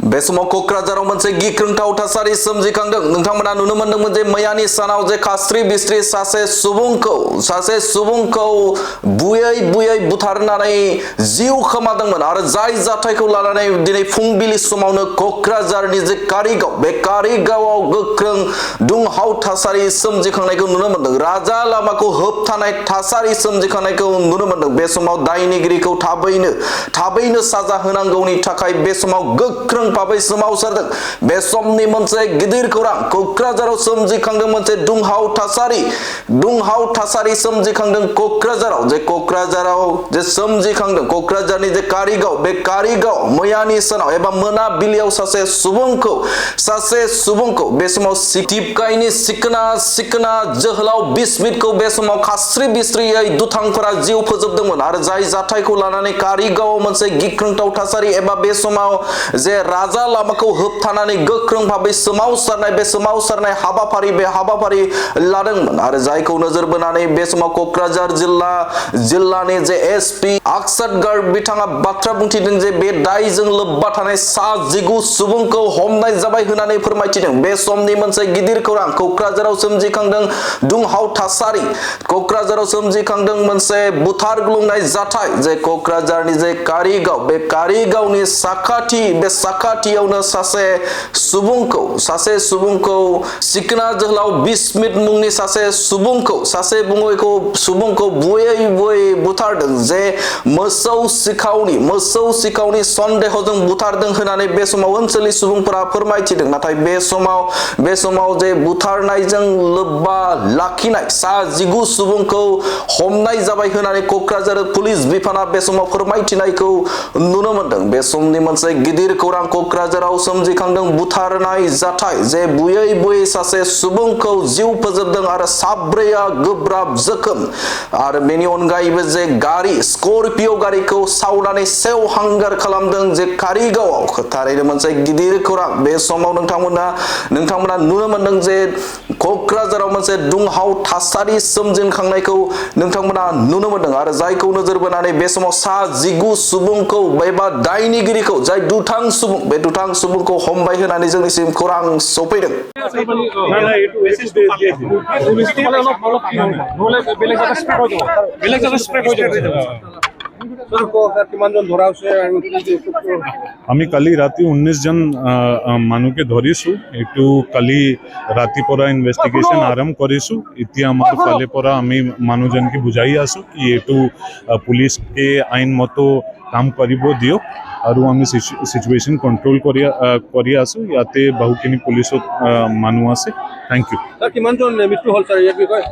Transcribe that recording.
बे समाव कक्राझाराव मोनसे गिख्रंथाव थासारि सोमजिखांदों। नोंथांमोना नुनो मोन्दोंमोन जे मैयानि सानाव जे खास्रि बिस्रि सासे सुबुंखौ बुयै बुथारनानै जिउ खोमादोंमोन आरो जाय जाथायखौ लानानै दिनै फुंबिलि समावनो कक्राझारनि जे कारिगाव बे कारिगावआव गोख्रों दुंहाव थासारि सोमजिखांनायखौ नुनो मोन्दों। राजा लामाखौ होबथानाय थासारि सोमजिखांनायखौ नुनो मोन्दों। बे समाव दायनिगिरिखौ थाबैनो साजा होनांगौनि थाखाय बे समाव गोख्रों भाबै सोमावसारदों। बे समनि मोनसे गिदिर खौरां कक्राझाराव सोमजिखांदों। मोनसे दुंहाव थासारि सोमजिखांदों कक्राझाराव जे सोमजिखांदों कक्राझारनि जे कारिगाव बे कारिगाव मैयानि सानाव एबा मोनाबिलियाव सासे सुबुंखौ बे समाव टिपकाइनि सिखोना जोहोलाव बिस्मितखौ बे समाव खास्रि बिस्रियै दुथांफोरा जिउ फोजोबदोंमोन आरो जाय जाथायखौ लानानै कारिगावआव मोनसे गिख्रंथाव थासारि एबा बे समाव जे राजा लामाखौ होबथानानै गोख्रों भाबै सोमावसारनाय हाबाफारि लादोंमोन आरो जायखौ नोजोर बोनानै बे समाव कक्राझार जिल्लानि जे SP आक्साट गार्ग बिथाङा बाथ्रा बुंथिदों जे बे दायजों लोब्बा थानाय 19 सुबुंखौ हमनाय जाबाय होननानै फोरमायथिदों। बे समनि मोनसे गिदिर खौरां कक्राझाराव सोमजिखांदों दुंहाव थासारि। कक्राझाराव सोमजिखांदों मोनसे बुथारग्लुंनाय जाथाय जे कक्राझारनि जे कारिगाव बे कारिगावनि साखाथियावनो सासे सुबुंखौ सिखोना जोहोलाव बिस्मित मुंनि सासे सुबुंखौ बुयै बुथारदों। जे मोसौ सिखावनि सन्देहजों बुथारदों होननानै बे समाव ओनसोलनि सुबुंफोरा फोरमायथिदों। नाथाय बे समाव जे बुथारनायजों लोब्बा लाखिनाय 19 सुबुंखौ हमनाय जाबाय होननानै कक्राझार पुलिस बिफाना बे समाव फोरमायथिनायखौ नुनो मोन्दों। बे समनि मोनसे गिदिर खौरां कक्राझाराव सोमजिखांदों बुथारनाय जाथाय जे बुयै सासे सुबुंखौ जिउ फोजोबदों आरो 4 गोब्राब जोखोम आरो बेनि अनगायैबो जे स्करपिय गारिखौ सावनानै सेवहांगार खालामदों जे कारिगावआव। थारैनो मोनसे गिदिर खौरां। बे समाव नोंथांमोना नुनो मोन्दों जे कक्राझाराव मोनसे दुंहाव थासारि सोमजिखांनायखौ नोंथांमोना नुनो मोन्दों आरो जायखौ नोजोर बोनानै बे समाव 19 सुबुंखौ एबा दायनिगिरिखौ जाय दुथां सुबुंखौ हमबाय होननानै जोंनिसिम खौरां सफैदों। আমি কালি রাতি 19 জন মানুষকে ধরিছু। এটু কালি রাতি পরা ইনভেস্টিগেশন আরম্ভ করিছু। ইতিয়া আমার ফালে পরা আমি মানুষজনকে বুঝাই আসু কি এটু পুলিশকে আইন মতো কাম করিব দিও আৰু আমি সিচুয়েশন কন্ট্রোল কৰি আছো। ইয়াতে বহুখিনি পুলিশত মানুহ আছে। Thank you. কিমানজন মৃত্যু হল স্যার ইয়াৰ বিষয়ে?